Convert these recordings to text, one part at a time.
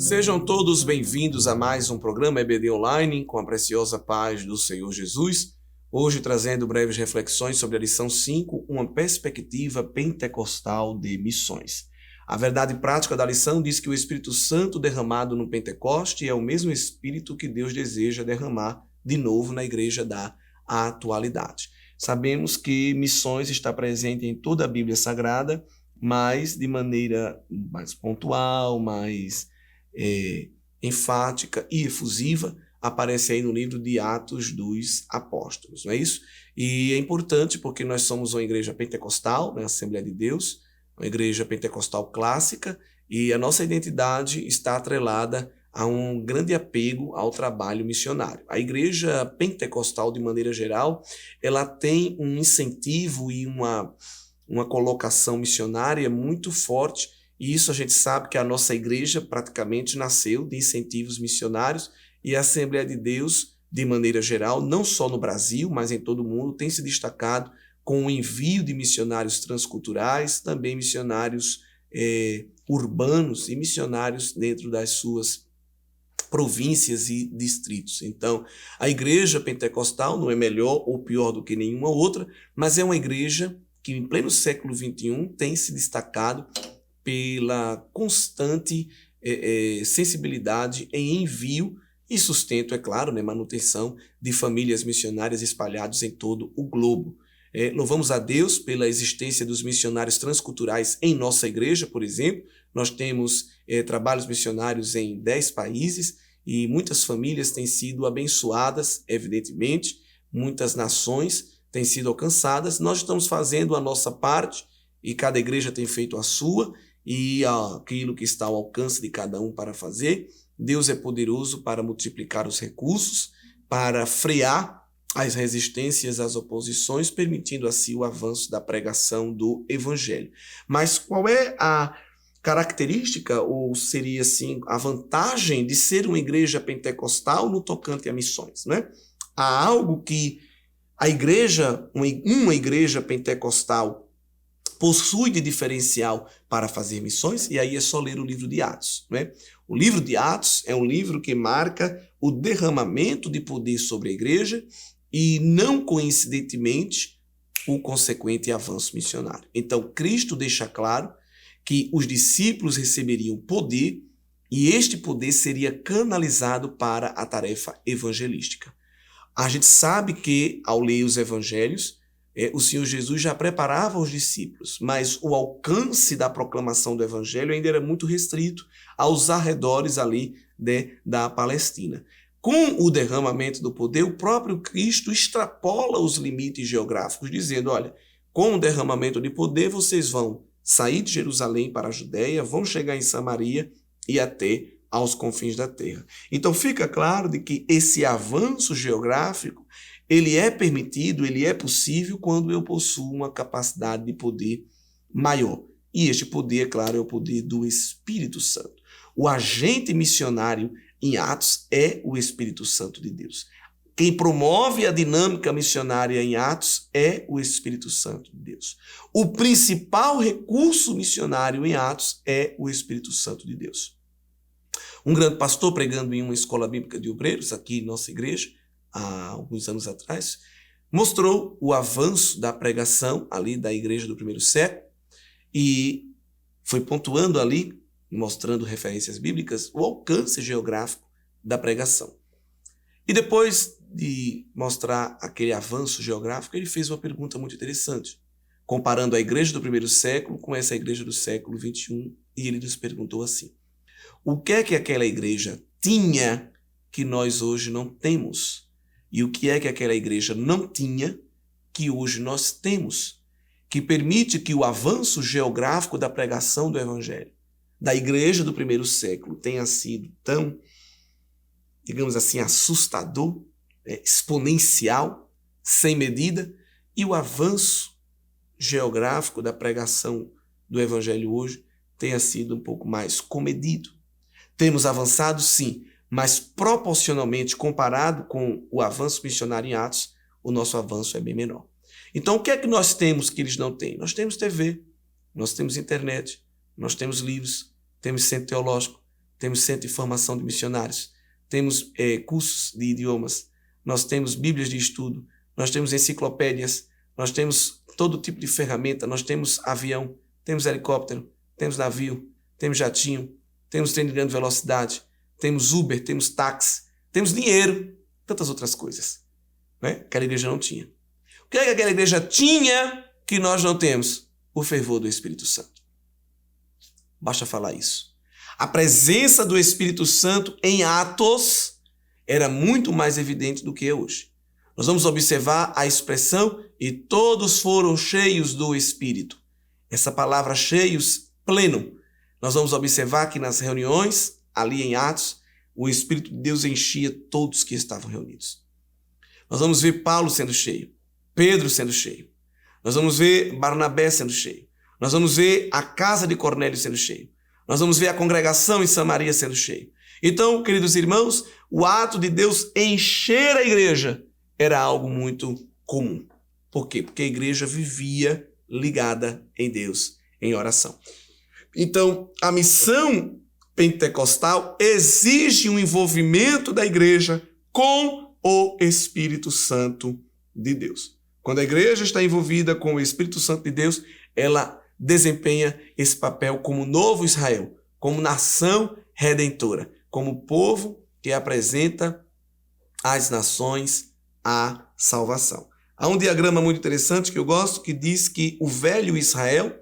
Sejam todos bem-vindos a mais um programa EBD Online com a preciosa paz do Senhor Jesus. Hoje trazendo breves reflexões sobre a lição 5, uma perspectiva pentecostal de missões. A verdade prática da lição diz que o Espírito Santo derramado no Pentecoste é o mesmo Espírito que Deus deseja derramar de novo na igreja da atualidade. Sabemos que missões está presente em toda a Bíblia Sagrada, mas de maneira mais pontual, mais enfática e efusiva, aparece aí no livro de Atos dos Apóstolos, não é isso? E é importante porque nós somos uma igreja pentecostal, né, Assembleia de Deus, uma igreja pentecostal clássica, e a nossa identidade está atrelada a um grande apego ao trabalho missionário. A igreja pentecostal, de maneira geral, ela tem um incentivo e uma colocação missionária muito forte, e isso a gente sabe que a nossa igreja praticamente nasceu de incentivos missionários, e a Assembleia de Deus, de maneira geral, não só no Brasil, mas em todo o mundo, tem se destacado com o envio de missionários transculturais, também missionários urbanos e missionários dentro das suas províncias e distritos. Então, a igreja pentecostal não é melhor ou pior do que nenhuma outra, mas é uma igreja que em pleno século XXI tem se destacado pela constante sensibilidade em envio e sustento, é claro, né, manutenção de famílias missionárias espalhadas em todo o globo. Louvamos a Deus pela existência dos missionários transculturais em nossa igreja, por exemplo. Nós temos trabalhos missionários em 10 países e muitas famílias têm sido abençoadas, evidentemente, muitas nações têm sido alcançadas. Nós estamos fazendo a nossa parte e cada igreja tem feito a sua, e aquilo que está ao alcance de cada um para fazer. Deus é poderoso para multiplicar os recursos, para frear as resistências às oposições, permitindo assim o avanço da pregação do Evangelho. Mas qual é a característica, ou seria assim, a vantagem de ser uma igreja pentecostal no tocante a missões, né? Há algo que a igreja, uma igreja pentecostal possui de diferencial para fazer missões, e aí é só ler o livro de Atos, né? O livro de Atos é um livro que marca o derramamento de poder sobre a igreja e, não coincidentemente, o consequente avanço missionário. Então, Cristo deixa claro que os discípulos receberiam poder e este poder seria canalizado para a tarefa evangelística. A gente sabe que, ao ler os evangelhos, o Senhor Jesus já preparava os discípulos, mas o alcance da proclamação do Evangelho ainda era muito restrito aos arredores ali da Palestina. Com o derramamento do poder, o próprio Cristo extrapola os limites geográficos, dizendo, olha, com o derramamento de poder vocês vão sair de Jerusalém para a Judéia, vão chegar em Samaria e até aos confins da terra. Então fica claro de que esse avanço geográfico ele é permitido, ele é possível quando eu possuo uma capacidade de poder maior. E este poder, é claro, é o poder do Espírito Santo. O agente missionário em Atos é o Espírito Santo de Deus. Quem promove a dinâmica missionária em Atos é o Espírito Santo de Deus. O principal recurso missionário em Atos é o Espírito Santo de Deus. Um grande pastor pregando em uma escola bíblica de obreiros, aqui em nossa igreja, há alguns anos atrás, mostrou o avanço da pregação ali da igreja do primeiro século e foi pontuando ali, mostrando referências bíblicas, o alcance geográfico da pregação. E depois de mostrar aquele avanço geográfico, ele fez uma pergunta muito interessante, comparando a igreja do primeiro século com essa igreja do século XXI, e ele nos perguntou assim: o que é que aquela igreja tinha que nós hoje não temos? E o que é que aquela igreja não tinha que hoje nós temos, que permite que o avanço geográfico da pregação do Evangelho da igreja do primeiro século tenha sido tão, digamos assim, assustador, exponencial, sem medida, e o avanço geográfico da pregação do Evangelho hoje tenha sido um pouco mais comedido. Temos avançado, sim, mas proporcionalmente, comparado com o avanço missionário em Atos, o nosso avanço é bem menor. Então, o que é que nós temos que eles não têm? Nós temos TV, nós temos internet, nós temos livros, temos centro teológico, temos centro de formação de missionários, temos cursos de idiomas, nós temos bíblias de estudo, nós temos enciclopédias, nós temos todo tipo de ferramenta, nós temos avião, temos helicóptero, temos navio, temos jatinho, temos trem de grande velocidade, temos Uber, temos táxi, temos dinheiro, tantas outras coisas, né? Que a igreja não tinha. O que é que aquela igreja tinha que nós não temos? O fervor do Espírito Santo. Basta falar isso. A presença do Espírito Santo em Atos era muito mais evidente do que é hoje. Nós vamos observar a expressão e todos foram cheios do Espírito. Essa palavra cheios, pleno. Nós vamos observar que nas reuniões, ali em Atos, o Espírito de Deus enchia todos que estavam reunidos. Nós vamos ver Paulo sendo cheio, Pedro sendo cheio. Nós vamos ver Barnabé sendo cheio. Nós vamos ver a casa de Cornélio sendo cheio. Nós vamos ver a congregação em Samaria sendo cheio. Então, queridos irmãos, o ato de Deus encher a igreja era algo muito comum. Por quê? Porque a igreja vivia ligada em Deus, em oração. Então, a missão pentecostal exige um envolvimento da igreja com o Espírito Santo de Deus. Quando a igreja está envolvida com o Espírito Santo de Deus, ela desempenha esse papel como novo Israel, como nação redentora, como povo que apresenta às nações a salvação. Há um diagrama muito interessante que eu gosto, que diz que o velho Israel,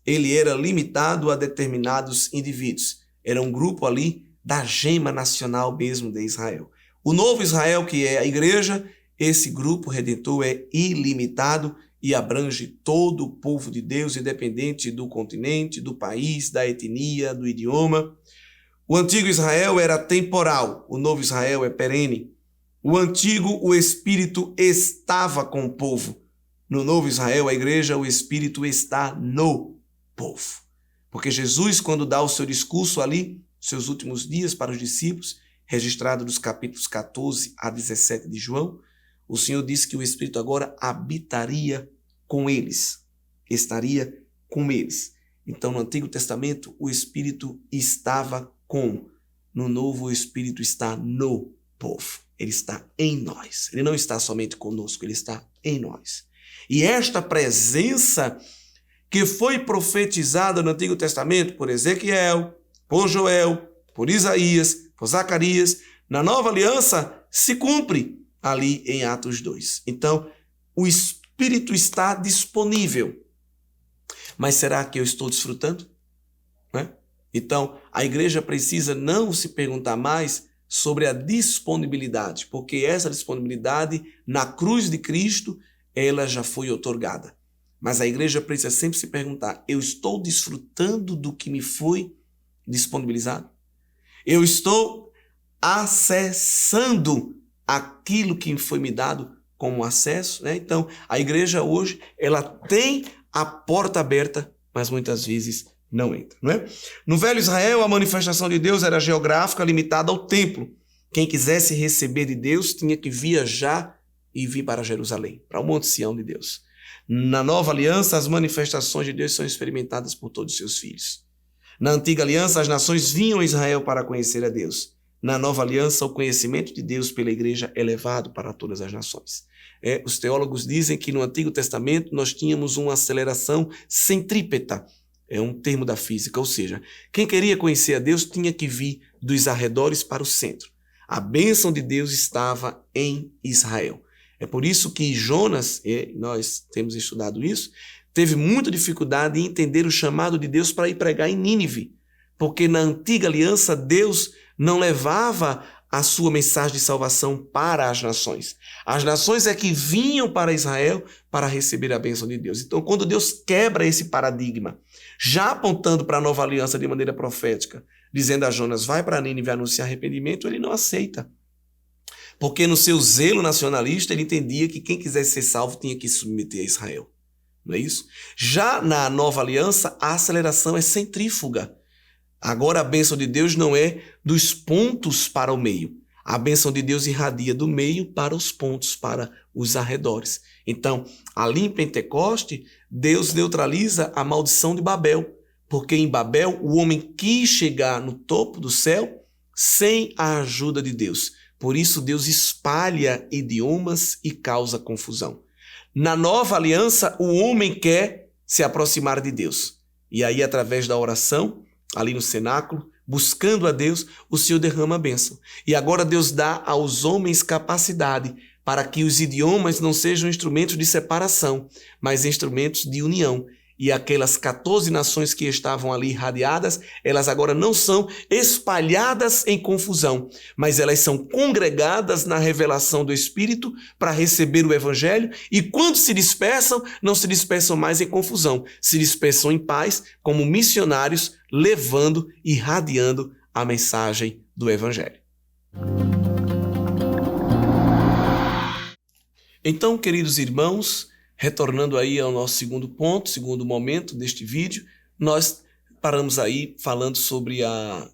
ele era limitado a determinados indivíduos. Era um grupo ali da gema nacional mesmo de Israel. O novo Israel, que é a igreja, esse grupo redentor é ilimitado e abrange todo o povo de Deus, independente do continente, do país, da etnia, do idioma. O antigo Israel era temporal, o novo Israel é perene. O antigo, o Espírito estava com o povo. No novo Israel, a igreja, o Espírito está no povo. Porque Jesus, quando dá o seu discurso ali, seus últimos dias para os discípulos, registrado nos capítulos 14 a 17 de João, o Senhor disse que o Espírito agora habitaria com eles, estaria com eles. Então, no Antigo Testamento, o Espírito estava com. No Novo, o Espírito está no povo. Ele está em nós. Ele não está somente conosco, ele está em nós. E esta presença que foi profetizada no Antigo Testamento por Ezequiel, por Joel, por Isaías, por Zacarias, na Nova Aliança se cumpre ali em Atos 2. Então, o Espírito está disponível. Mas será que eu estou desfrutando? Né? Então, a igreja precisa não se perguntar mais sobre a disponibilidade, porque essa disponibilidade na cruz de Cristo, ela já foi outorgada. Mas a igreja precisa sempre se perguntar, eu estou desfrutando do que me foi disponibilizado? Eu estou acessando aquilo que foi me dado como acesso, né? Então, a igreja hoje, ela tem a porta aberta, mas muitas vezes não entra, não é? No Velho Israel, a manifestação de Deus era geográfica, limitada ao templo. Quem quisesse receber de Deus tinha que viajar e vir para Jerusalém, para o Monte Sião de Deus. Na Nova Aliança, as manifestações de Deus são experimentadas por todos os seus filhos. Na Antiga Aliança, as nações vinham a Israel para conhecer a Deus. Na Nova Aliança, o conhecimento de Deus pela igreja é levado para todas as nações. Os teólogos dizem que no Antigo Testamento nós tínhamos uma aceleração centrípeta. É um termo da física, ou seja, quem queria conhecer a Deus tinha que vir dos arredores para o centro. A bênção de Deus estava em Israel. É por isso que Jonas, nós temos estudado isso, teve muita dificuldade em entender o chamado de Deus para ir pregar em Nínive. Porque na Antiga Aliança, Deus não levava a sua mensagem de salvação para as nações. As nações é que vinham para Israel para receber a bênção de Deus. Então, quando Deus quebra esse paradigma, já apontando para a nova aliança de maneira profética, dizendo a Jonas, vai para Nínive anunciar arrependimento, ele não aceita. Porque no seu zelo nacionalista, ele entendia que quem quisesse ser salvo tinha que se submeter a Israel. Não é isso? Já na nova aliança, a aceleração é centrífuga. Agora a bênção de Deus não é dos pontos para o meio. A bênção de Deus irradia do meio para os pontos, para os arredores. Então, ali em Pentecoste, Deus neutraliza a maldição de Babel, Porque em Babel o homem quis chegar no topo do céu sem a ajuda de Deus. Por isso Deus espalha idiomas e causa confusão. Na nova aliança, o homem quer se aproximar de Deus. E aí, através da oração, ali no cenáculo, buscando a Deus, o Senhor derrama a bênção. E agora Deus dá aos homens capacidade para que os idiomas não sejam instrumentos de separação, mas instrumentos de união. E aquelas 14 nações que estavam ali irradiadas, elas agora não são espalhadas em confusão, mas elas são congregadas na revelação do Espírito para receber o Evangelho, e quando se dispersam, não se dispersam mais em confusão, se dispersam em paz, como missionários, levando e irradiando a mensagem do Evangelho. Então, queridos irmãos, retornando aí ao nosso segundo ponto, segundo momento deste vídeo, nós paramos aí falando sobre a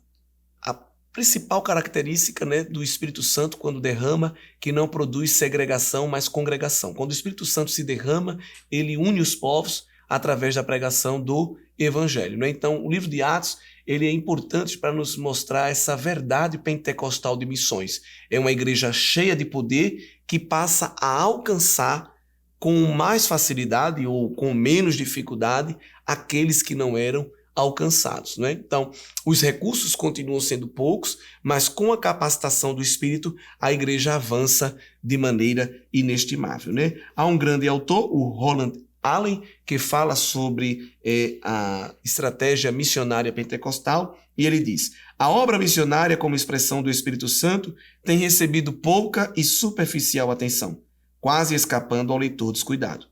principal característica, né, do Espírito Santo quando derrama, que não produz segregação, mas congregação. Quando o Espírito Santo se derrama, ele une os povos através da pregação do Evangelho, né? Então, o livro de Atos, ele é importante para nos mostrar essa verdade pentecostal de missões. É uma igreja cheia de poder que passa a alcançar com mais facilidade ou com menos dificuldade aqueles que não eram alcançados, né? Então, os recursos continuam sendo poucos, mas com a capacitação do Espírito, a igreja avança de maneira inestimável, né? Há um grande autor, o Roland Allen, que fala sobre a estratégia missionária pentecostal, e ele diz: a obra missionária como expressão do Espírito Santo tem recebido pouca e superficial atenção, quase escapando ao leitor descuidado.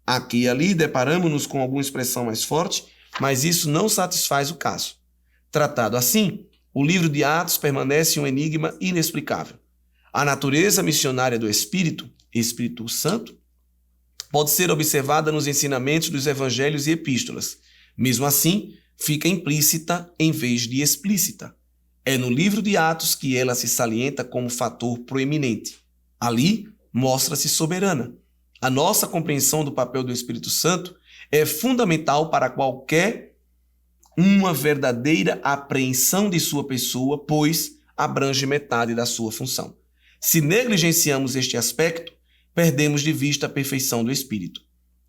Aqui e ali deparamos-nos com alguma expressão mais forte, mas isso não satisfaz o caso. Tratado assim, o livro de Atos permanece um enigma inexplicável. A natureza missionária do Espírito Santo, pode ser observada nos ensinamentos dos evangelhos e epístolas. Mesmo assim, fica implícita em vez de explícita. É no livro de Atos que ela se salienta como fator proeminente. Ali, mostra-se soberana. A nossa compreensão do papel do Espírito Santo é fundamental para qualquer uma verdadeira apreensão de sua pessoa, pois abrange metade da sua função. Se negligenciamos este aspecto, perdemos de vista a perfeição do Espírito.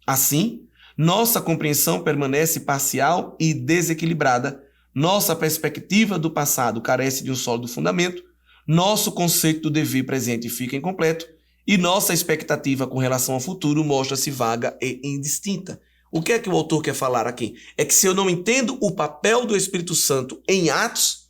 Assim, nossa compreensão permanece parcial e desequilibrada, nossa perspectiva do passado carece de um sólido fundamento, nosso conceito do dever presente fica incompleto, e nossa expectativa com relação ao futuro mostra-se vaga e indistinta. O que é que o autor quer falar aqui? É que se eu não entendo o papel do Espírito Santo em Atos,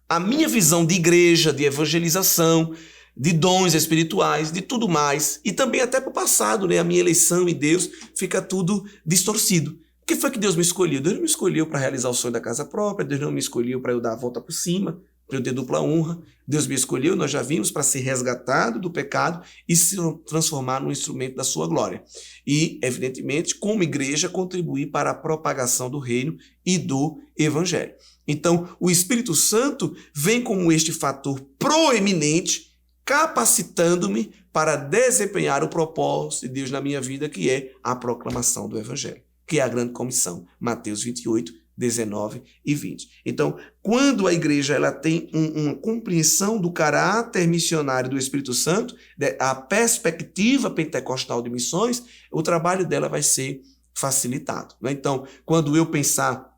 a minha visão de igreja, de evangelização, de dons espirituais, de tudo mais, e também até para o passado, né? A minha eleição em Deus, fica tudo distorcido. O que foi que Deus me escolheu? Deus não me escolheu para realizar o sonho da casa própria, Deus não me escolheu para eu dar a volta por cima, para eu ter dupla honra. Deus me escolheu, nós já vimos, para ser resgatado do pecado e se transformar num instrumento da sua glória. E, evidentemente, como igreja, contribuir para a propagação do reino e do evangelho. Então, o Espírito Santo vem como este fator proeminente, capacitando-me para desempenhar o propósito de Deus na minha vida, que é a proclamação do evangelho, que é a grande comissão, Mateus 28, 19 e 20. Então, quando a igreja ela tem uma compreensão do caráter missionário do Espírito Santo, a perspectiva pentecostal de missões, o trabalho dela vai ser facilitado, né? Então, quando eu pensar,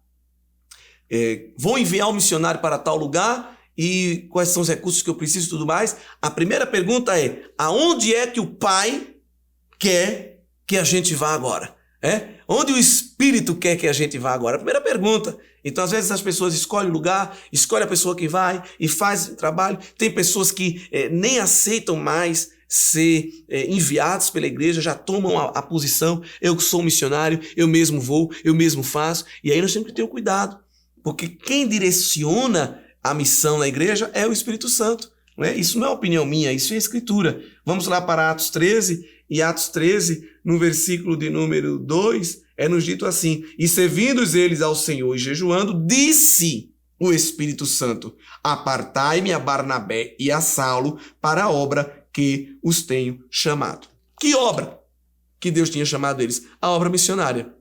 vou enviar um missionário para tal lugar, e quais são os recursos que eu preciso e tudo mais, a primeira pergunta é: aonde é que o Pai quer que a gente vá agora? Onde o Espírito quer que a gente vá agora? A primeira pergunta. Então, às vezes, as pessoas escolhem o lugar, escolhem a pessoa que vai e faz o trabalho. Tem pessoas que nem aceitam mais ser enviados pela igreja, já tomam a posição: eu sou um missionário, eu mesmo vou, eu mesmo faço. E aí nós temos que ter o cuidado, porque quem direciona a missão na igreja é o Espírito Santo, não é? Isso não é opinião minha, isso é Escritura. Vamos lá para Atos 13, e Atos 13, no versículo de número 2, nos dito assim: e servindo eles ao Senhor e jejuando, disse o Espírito Santo: apartai-me a Barnabé e a Saulo para a obra que os tenho chamado. Que obra que Deus tinha chamado eles? A obra missionária.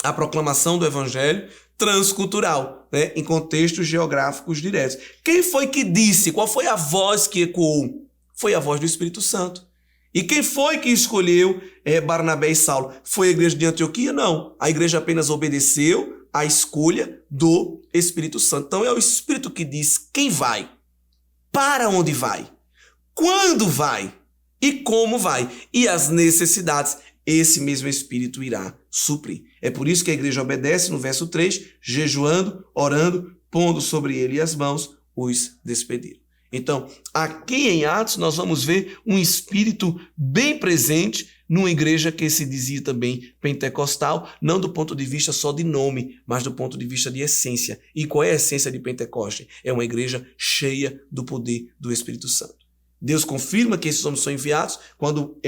A proclamação do evangelho, transcultural, né? Em contextos geográficos diretos. Quem foi que disse? Qual foi a voz que ecoou? Foi a voz do Espírito Santo. E quem foi que escolheu Barnabé e Saulo? Foi a igreja de Antioquia? Não. A igreja apenas obedeceu à escolha do Espírito Santo. Então é o Espírito que diz quem vai, para onde vai, quando vai e como vai. E as necessidades, esse mesmo Espírito irá suprir. É por isso que a igreja obedece no verso 3, jejuando, orando, pondo sobre ele as mãos, os despediram. Então, aqui em Atos, nós vamos ver um espírito bem presente numa igreja que se dizia também pentecostal, não do ponto de vista só de nome, mas do ponto de vista de essência. E qual é a essência de Pentecoste? É uma igreja cheia do poder do Espírito Santo. Deus confirma que esses homens são enviados quando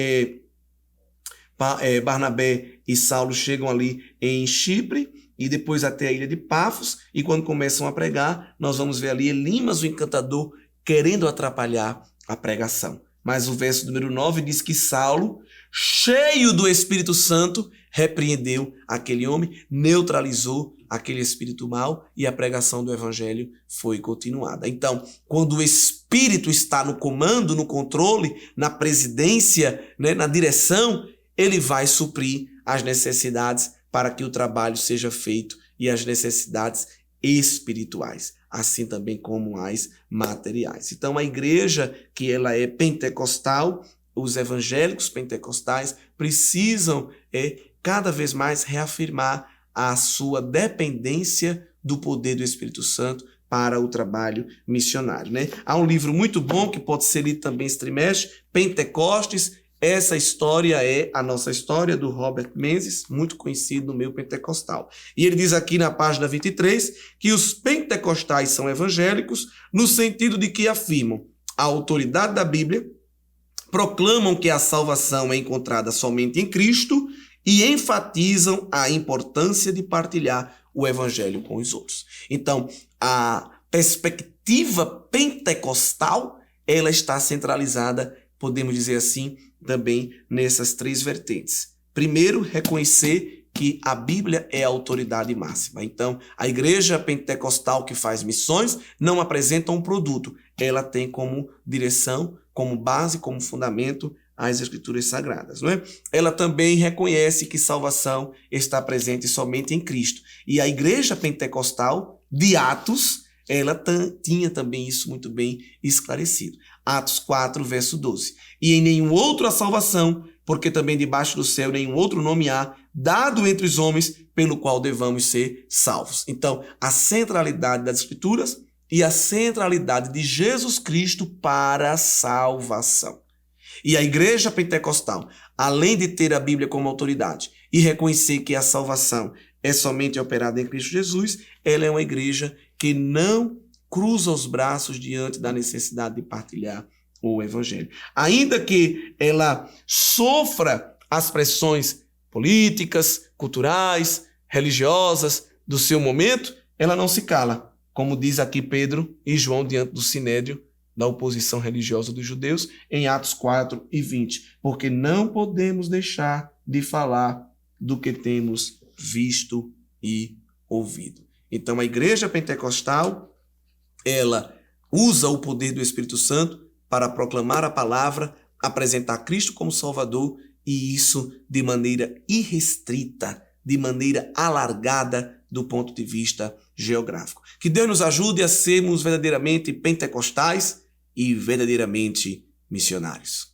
Barnabé e Saulo chegam ali em Chipre e depois até a ilha de Pafos, e quando começam a pregar, nós vamos ver ali Elimas, o encantador, querendo atrapalhar a pregação. Mas o verso número 9 diz que Saulo, cheio do Espírito Santo, repreendeu aquele homem, neutralizou aquele espírito mau e a pregação do evangelho foi continuada. Então, quando o Espírito está no comando, no controle, na presidência, né, na direção, ele vai suprir as necessidades para que o trabalho seja feito e as necessidades espirituais, assim também como as materiais. Então, a igreja que ela é pentecostal, os evangélicos pentecostais precisam cada vez mais reafirmar a sua dependência do poder do Espírito Santo para o trabalho missionário, né? Há um livro muito bom que pode ser lido também esse trimestre, Pentecostes. Essa história é a nossa história do Robert Menzies, muito conhecido no meio pentecostal. E ele diz aqui na página 23 que os pentecostais são evangélicos no sentido de que afirmam a autoridade da Bíblia, proclamam que a salvação é encontrada somente em Cristo e enfatizam a importância de partilhar o evangelho com os outros. Então, a perspectiva pentecostal, ela está centralizada, podemos dizer assim, também nessas três vertentes. Primeiro, reconhecer que a Bíblia é a autoridade máxima. Então, a igreja pentecostal que faz missões não apresenta um produto. Ela tem como direção, como base, como fundamento as Escrituras Sagradas, não é? Ela também reconhece que salvação está presente somente em Cristo. E a igreja pentecostal de Atos, ela tinha também isso muito bem esclarecido. Atos 4, verso 12. E em nenhum outro há salvação, porque também debaixo do céu nenhum outro nome há, dado entre os homens, pelo qual devamos ser salvos. Então, a centralidade das Escrituras e a centralidade de Jesus Cristo para a salvação. E a igreja pentecostal, além de ter a Bíblia como autoridade e reconhecer que a salvação é somente operada em Cristo Jesus, ela é uma igreja que não cruza os braços diante da necessidade de partilhar o evangelho. Ainda que ela sofra as pressões políticas, culturais, religiosas do seu momento, ela não se cala, como diz aqui Pedro e João diante do sinédrio da oposição religiosa dos judeus, em Atos 4 e 20, porque não podemos deixar de falar do que temos visto e ouvido. Então, a igreja pentecostal, ela usa o poder do Espírito Santo para proclamar a palavra, apresentar Cristo como Salvador, e isso de maneira irrestrita, de maneira alargada do ponto de vista geográfico. Que Deus nos ajude a sermos verdadeiramente pentecostais e verdadeiramente missionários.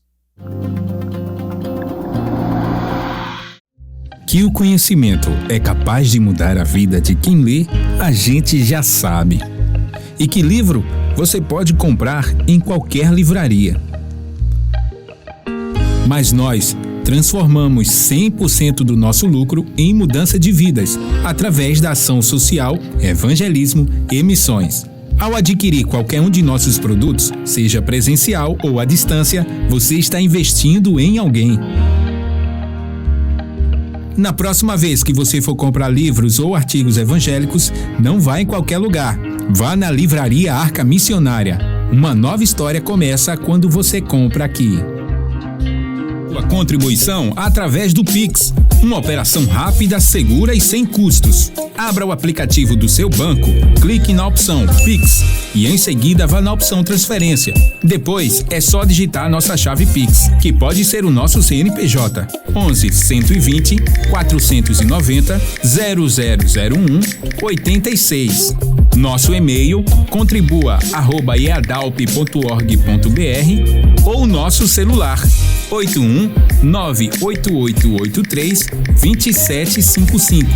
Que o conhecimento é capaz de mudar a vida de quem lê, a gente já sabe. E que livro você pode comprar em qualquer livraria. Mas nós transformamos 100% do nosso lucro em mudança de vidas, através da ação social, evangelismo e missões. Ao adquirir qualquer um de nossos produtos, seja presencial ou à distância, você está investindo em alguém. Na próxima vez que você for comprar livros ou artigos evangélicos, não vá em qualquer lugar. Vá na Livraria Arca Missionária. Uma nova história começa quando você compra aqui. Sua contribuição através do Pix. Uma operação rápida, segura e sem custos. Abra o aplicativo do seu banco, clique na opção Pix e em seguida vá na opção Transferência. Depois é só digitar nossa chave Pix, que pode ser o nosso CNPJ 11 120 490 0001 86. Nosso e-mail contribua@eadalp.org.br ou nosso celular 81-98883-2755.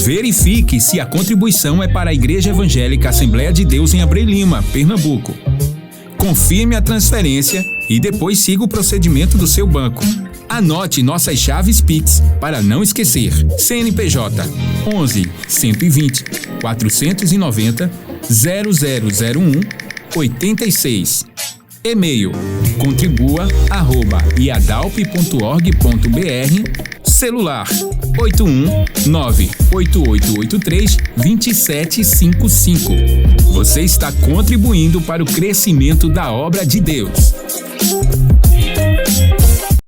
Verifique se a contribuição é para a Igreja Evangélica Assembleia de Deus em Abreu Lima, Pernambuco. Confirme a transferência e depois siga o procedimento do seu banco. Anote nossas chaves Pix para não esquecer. CNPJ 11 120 490 0001 86. E-mail contribua@iadalp.org.br. Celular 81-98883-2755. Você está contribuindo para o crescimento da obra de Deus.